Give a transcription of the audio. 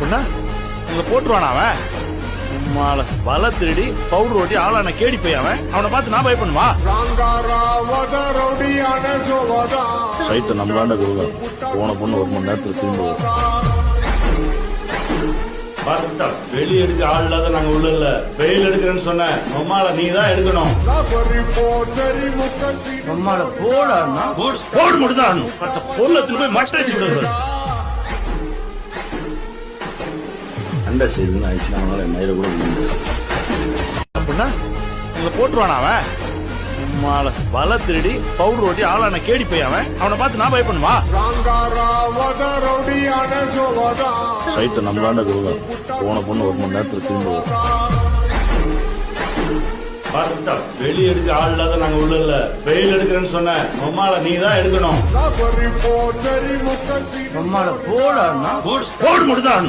பண்ண உங்களை போட்டுருவானா அவன்? உம்மால பல திருடி பவுடர் ஓட்டி ஆளான கேடி போய் அவனை பார்த்து நான் பயப்படுமா? ரைட்டு நம்மளாண்ட கொடுக்கலாம். போன பொண்ணு 1 மணி நேரத்துக்கு திரும்ப வெளியே எடுக்க ஆள் இல்லாத நாங்க உள்ள இல்ல. வெயில் எடுக்கிறேன்னு சொன்ன உம்மால நீ தான் எடுக்கணும். உம்மால போடு மட்டும் தான் ஆடணும். மற்ற பொருளத்துல போய் மட்டை வச்சு விடுறது. அண்டை செய்துன்னு ஆயிடுச்சுன்னா அவனால மயில கூட அப்படின்னா உங்களை போட்டுருவானா அவன்? உம்மால பல திருடி பவுடர் ஓட்டி ஆளான கேடி போய் அவனை பார்த்து நான் பயப்படுமா? ரைட்டு நம்மளாண்ட கொடுக்கலாம். போன பொண்ணு 1 மணி நேரத்துக்கு திரும்ப வெளியே எடுக்க ஆள் இல்லாத நாங்க உள்ள இல்ல. வெயில் எடுக்கிறேன்னு சொன்ன உம்மால நீ தான் எடுக்கணும். உம்மால போடு மட்டும் தான் ஆடணும்.